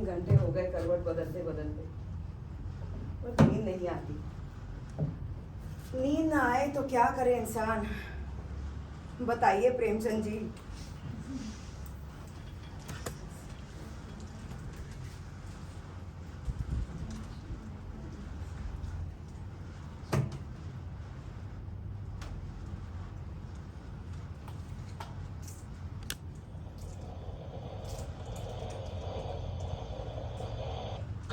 घंटे हो गए करवट बदलते बदलते, पर नींद नहीं आती। नींद ना आए तो क्या करे इंसान, बताइए प्रेमचंद जी।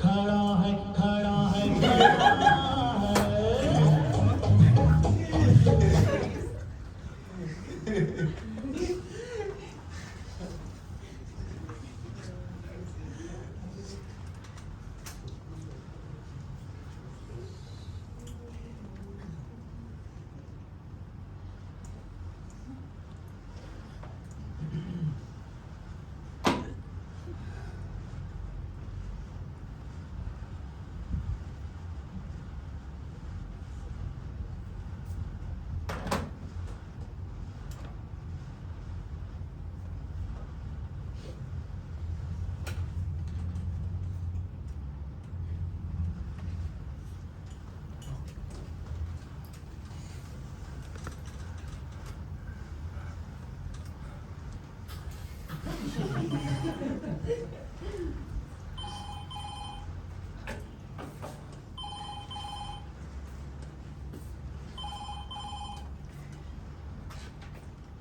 खड़ा है खड़ा है खड़ा है।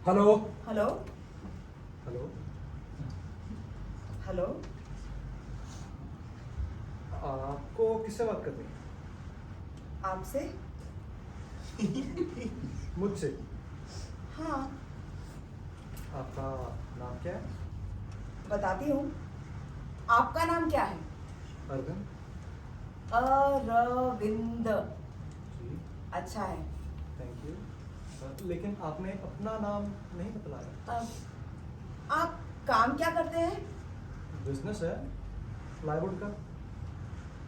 Hello hello hello. हेलो, आपको किससे बात करनी है? आपसे? मुझसे? हाँ, आपका नाम क्या है? बताती हूँ। आपका नाम क्या है? अरविंद अरविंद। जी। अच्छा है। Thank you. लेकिन आपने अपना नाम नहीं बतलाया। आप काम क्या करते हैं? बिजनेस है प्लाईवुड का,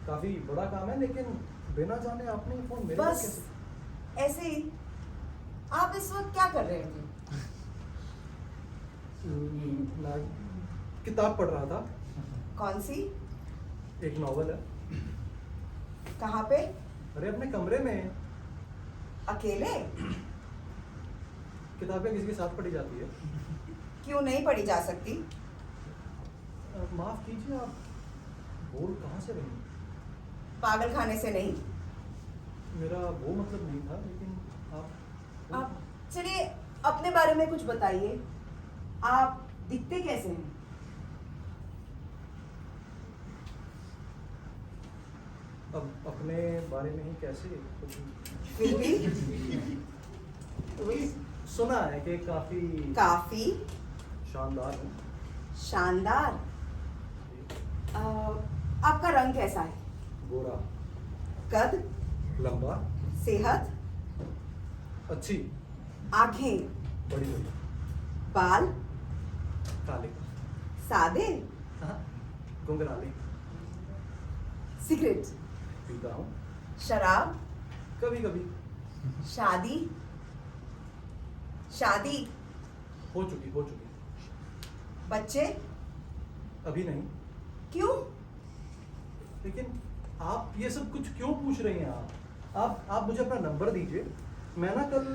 काफ़ी बड़ा काम है, लेकिन बिना जाने आपने ये फ़ोन मेरे पास बस कैसे? ऐसे ही। आप इस वक्त क्या कर रहे थे? मैं किताब पढ़ रहा था। कौन सी? एक नॉवल है। कहाँ पे? अरे अपने कमरे में। अकेले? किताबें किसी के साथ पढ़ी जाती है। क्यों नहीं पढ़ी जा सकती? माफ़ कीजिए, आप बोल कहाँ से रही? पागल खाने से नहीं। मेरा वो मतलब नहीं था, लेकिन आप चलिए अपने बारे में कुछ बताइए। आप दिखते कैसे हैं? अब अपने बारे में ही कैसे कुछ फिर भी वही सुना है कि काफी शानदार हूँ। शानदार। आपका रंग कैसा है? गोरा, कद, लंबा, सेहत, अच्छी, आंखें, बड़ी बड़ी, बाल, काले, सादे, हाँ, घुंघराले, सिगरेट, पीता हूँ शराब, कभी कभी। शादी? शादी? हो चुकी। बच्चे? अभी नहीं। क्यों? लेकिन आप ये सब कुछ क्यों पूछ रही हैं? आप मुझे अपना नंबर दीजिए, मैं ना कल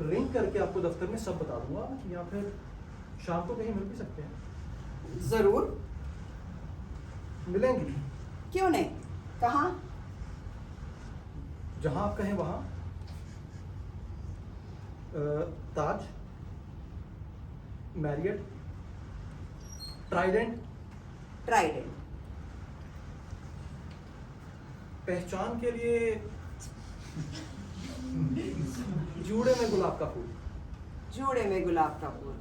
रिंग करके आपको दफ्तर में सब बता दूंगा, या फिर शाम को कहीं मिल भी सकते हैं। जरूर। मिलेंगी? क्यों नहीं? कहाँ? जहाँ आप कहें वहाँ। ताज, मैरियट, ट्राइडेंट। ट्राइडेंट। पहचान के लिए जूड़े में गुलाब का फूल। जूड़े में गुलाब का फूल।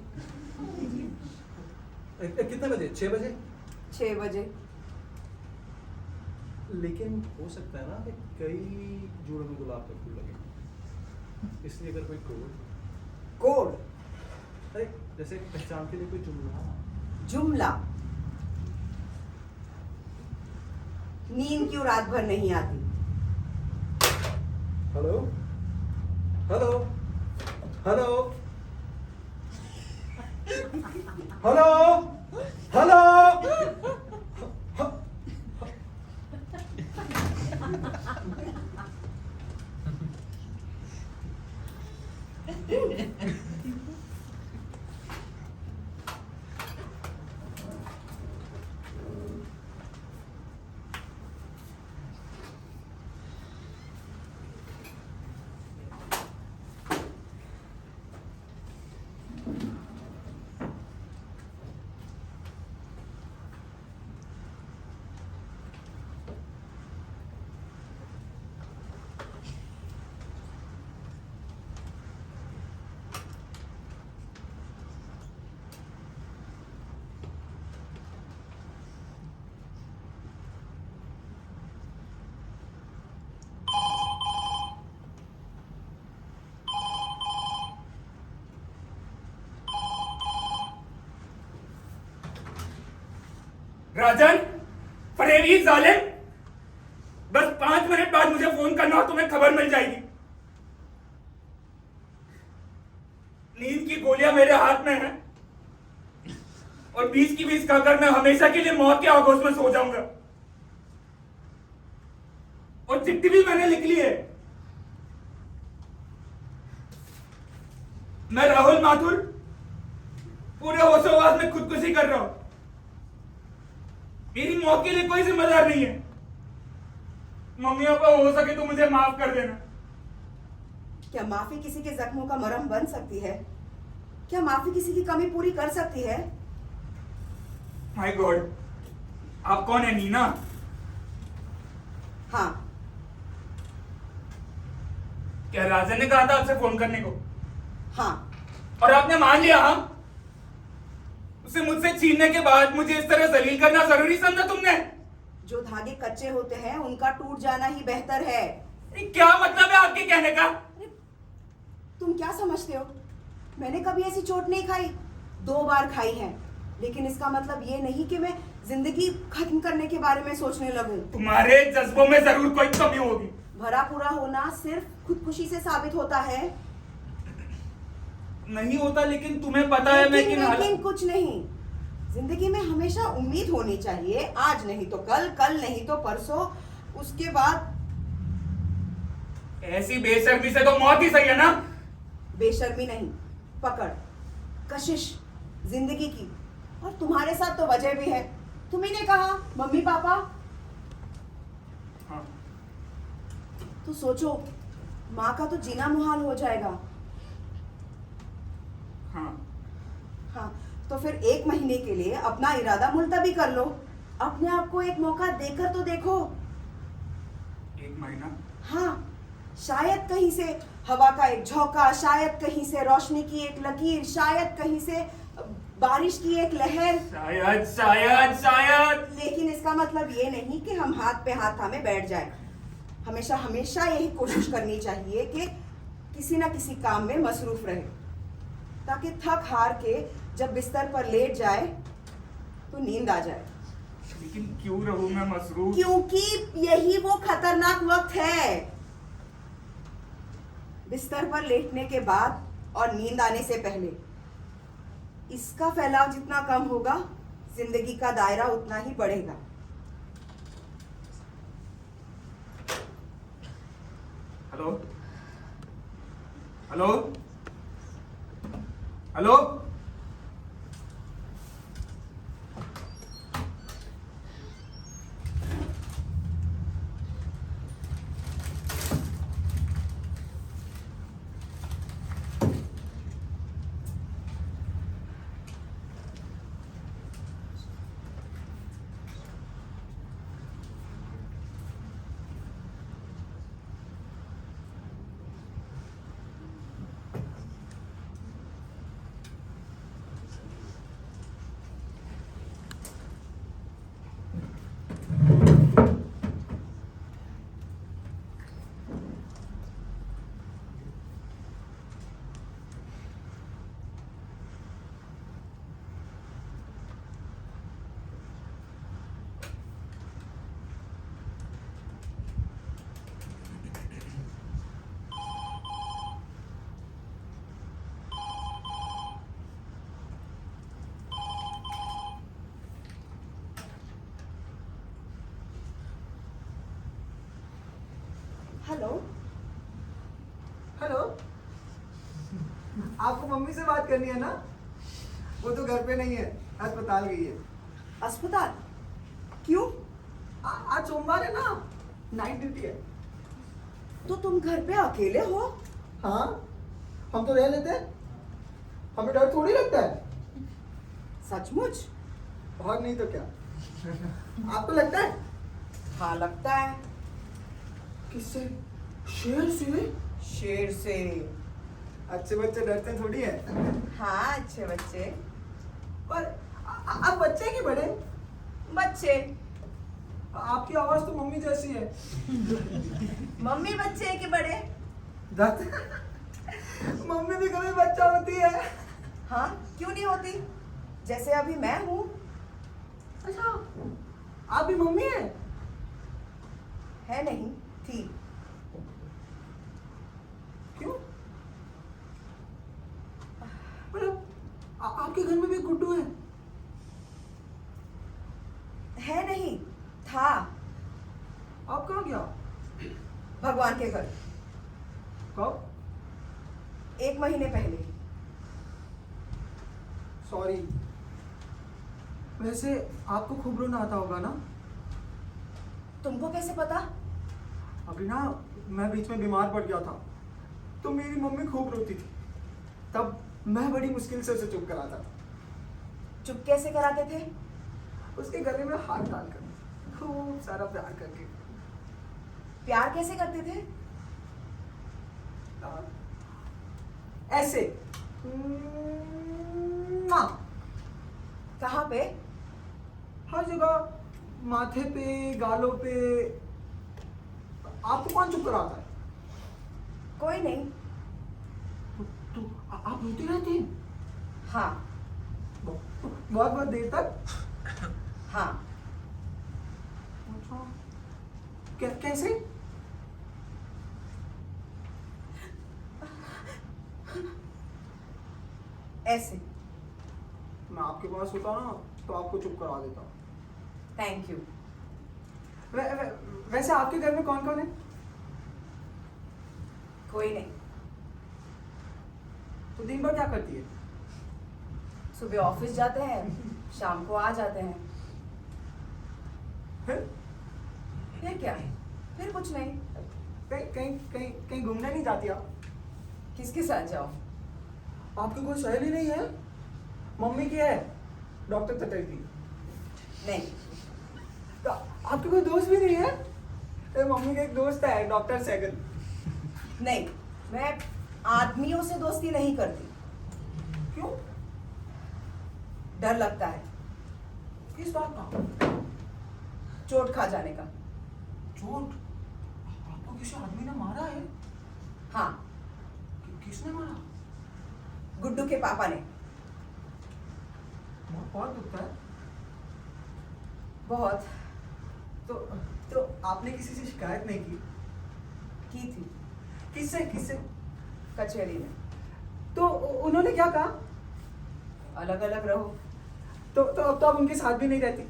कितने बजे? 6 बजे? 6 बजे। लेकिन हो सकता है ना कि कई जोड़ों में गुलाब का फूल लगे, इसलिए अगर कोई कोड? अरे जैसे पहचान के लिए कोई जुमला। जुमला? नींद क्यों रात भर नहीं आती? Hello hello hello hello hello. Rajan, फरेबी जालिम, बस 5 मिनट बाद मुझे फोन करना और तुम्हें खबर मिल जाएगी। नींद की गोलियां मेरे हाथ में हैं और 20 की 20 खाकर मैं हमेशा के लिए मौत के आगोश में सो जाऊंगा। और चिट्ठी भी मैंने लिख ली है। मैं राहुल माथुर पूरे होशोवास में खुदकुशी कर रहा हूं। मेरी मौत के लिए कोई जिम्मेदार नहीं है। मम्मी पापा, हो सके तो मुझे माफ कर देना। क्या माफी किसी के जख्मों का मरहम बन सकती है? क्या माफी किसी की कमी पूरी कर सकती है? माय गॉड, आप कौन है? नीना? हाँ। क्या राजन ने कहा था आपसे फोन करने को? हाँ। और आपने मान लिया? हाँ, उसे मुझसे छीनने के बाद मुझे इस तरह जलील करना जरूरी समझा तुमने? जो धागे कच्चे होते हैं उनका टूट जाना ही बेहतर है। क्या मतलब है आपके कहने का? अरे, तुम क्या समझते हो? मैंने कभी ऐसी चोट नहीं खाई, 2 बार खाई है। लेकिन इसका मतलब ये नहीं कि मैं जिंदगी खत्म करने के बारे में सोचने लगूं। तुम्हारे जज्बों में जरूर कोई कमी होगी। भरा पूरा होना सिर्फ खुदकुशी से साबित होता है। नहीं होता, लेकिन तुम्हें पता है मैं लेकिन कुछ नहीं। जिंदगी में हमेशा उम्मीद होनी चाहिए, आज नहीं तो कल, कल नहीं तो परसों, उसके बाद। ऐसी बेशर्मी से तो मौत ही सही है ना? बेशर्मी नहीं, पकड़, कशिश जिंदगी की। और तुम्हारे साथ तो वजह भी है। तुम्ही ने कहा मम्मी पापा। हाँ। तो सोचो, माँ का तो जीना मुहाल हो जाएगा। हाँ। हाँ, तो फिर 1 महीने के लिए अपना इरादा मुलतवी कर लो। अपने आप को एक मौका देकर तो देखो। 1 महीना? हाँ, शायद कहीं से हवा का एक झोंका, शायद कहीं से रोशनी की एक लकीर, शायद कहीं से बारिश की एक लहर। शायद शायद शायद। लेकिन इसका मतलब ये नहीं कि हम हाथ पे हाथ थामे बैठ जाएं। हमेशा हमेशा यही कोशिश करनी चाहिए कि किसी ना किसी काम में मसरूफ रहे, ताकि थक हार के जब बिस्तर पर लेट जाए तो नींद आ जाए। लेकिन क्यों रहूं मैं मसरूफ? क्योंकि यही वो खतरनाक वक्त है, बिस्तर पर लेटने के बाद और नींद आने से पहले। इसका फैलाव जितना कम होगा, जिंदगी का दायरा उतना ही बढ़ेगा। Hello hello hello. Hello. Hello, आपको मम्मी से बात करनी है ना? वो तो घर पे नहीं है, अस्पताल गई है। अस्पताल? क्यों? आज सोमवार है ना, नाइट ड्यूटी है। तो तुम घर पे अकेले हो? हाँ, हम तो रह लेते हैं, हमें डर थोड़ी लगता है। सचमुच? और नहीं तो क्या। आपको लगता है? हाँ लगता है। किससे? शेर से? शेर से। अच्छे बच्चे डरते थोड़ी है। हाँ अच्छे बच्चे। पर आप बच्चे की बड़े? बच्चे। आपकी आवाज तो मम्मी जैसी है। मम्मी बच्चे के बड़े। मम्मी भी कभी बच्चा होती है। हाँ क्यों नहीं होती, जैसे अभी मैं हूँ। अच्छा, आप भी मम्मी है? है नहीं, थी। क्यों? मतलब आपके घर में भी गुड्डू है? है नहीं, था। आप कहाँ गया? भगवान के घर। कब? 1 महीने पहले। सॉरी। वैसे आपको खूब रोना आता होगा ना? तुमको कैसे पता? अभी ना मैं बीच में बीमार पड़ गया था, तो मेरी मम्मी खूब रोती थी। तब मैं बड़ी मुश्किल से उसे चुप कराता था। चुप कैसे कराते थे? उसके गले में हाथ डालकर, खूब सारा प्यार करके। प्यार कैसे करते थे? ऐसे। कहाँ पे? हर जगह, माथे पे, गालों पे। आपको कौन चुप कराता है? कोई नहीं। तो आप रोती रहती हैं? हाँ। बहुत बहुत देर तक? हाँ। अच्छा, कैसे? ऐसे। मैं आपके पास होता ना तो आपको चुप करा देता। Thank you. वैसे आपके घर में कौन कौन है? कोई नहीं। तो दिन भर क्या करती है? सुबह ऑफिस जाते हैं, शाम को आ जाते हैं। फिर क्या है? फिर कुछ नहीं। कहीं कहीं कहीं कहीं घूमने नहीं जाती आप? किसके साथ जाओ? आपकी कोई सहेली नहीं है? मम्मी की है, डॉक्टर चटर्जी। नहीं। तो आपके कोई दोस्त भी नहीं है? मम्मी का एक दोस्त है, डॉक्टर सैगल। नहीं, मैं आदमियों से दोस्ती नहीं करती। क्यों? डर लगता है। किस बात का? चोट खा जाने का। चोट? आपको किसी आदमी ने मारा है? हाँ, किसने मारा? गुड्डू के पापा ने। बहुत दुखता है। बहुत। तो आपने किसी से शिकायत नहीं की? की थी। किससे किससे? कचहरी में। तो उन्होंने क्या कहा? अलग अलग रहो। तो अब तो आप उनके साथ भी नहीं रहती?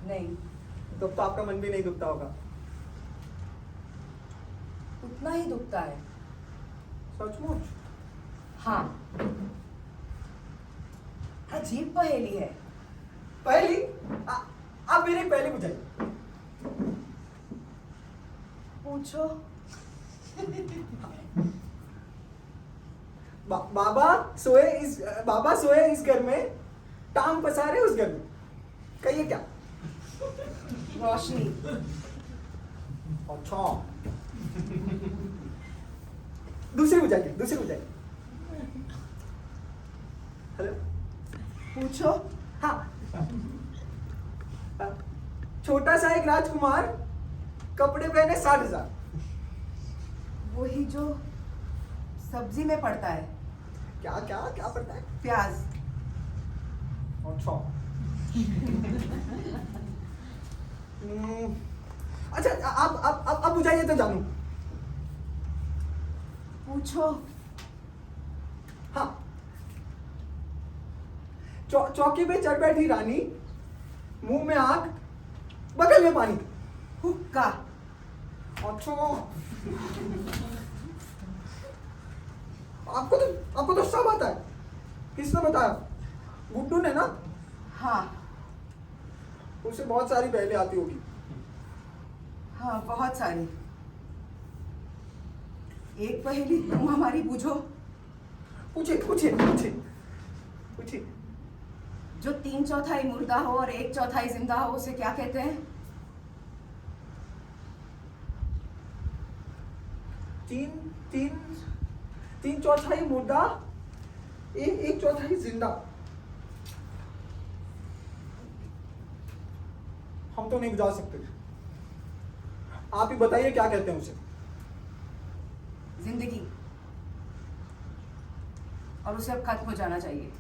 नहीं, तो अब तो आपका मन भी नहीं दुखता होगा। उतना ही दुखता है। सचमुच? हाँ। अजीब पहेली है। पहली? आप मेरी पहली बुझाइए। पूछो। बाबा सोए इस घर में, टांग पसारे उस घर में। कहिए क्या? रोशनी। अच्छा। दूसरी बुझाइए। हेलो। पूछो। हाँ। छोटा सा एक राजकुमार, कपड़े पहने 60,000। वही जो सब्जी में पड़ता है। क्या क्या क्या पड़ता है? प्याज। अच्छा। अच्छा, आप बुझाइए तो जानू। पूछो। हाँ। चौकी पे चढ़ बैठी रानी, मुंह में आग, बगल में पानी। हुक्का। अच्छा, आपको तो सब आता है। किसने बताया? गुड्डू ने ना? हाँ उसे बहुत सारी पहले आती होगी। हाँ, बहुत सारी। एक पहेली तुम हमारी बूझो। पूछे पूछे पूछे पूछे। जो 3/4 मुर्दा हो और 1/4 जिंदा हो, उसे क्या कहते हैं? 3/4 मुर्दा, 1/4 जिंदा। हम तो नहीं बुझा सकते। आप ही बताइए क्या कहते हैं उसे। जिंदगी। और उसे अब खत्म हो जाना चाहिए।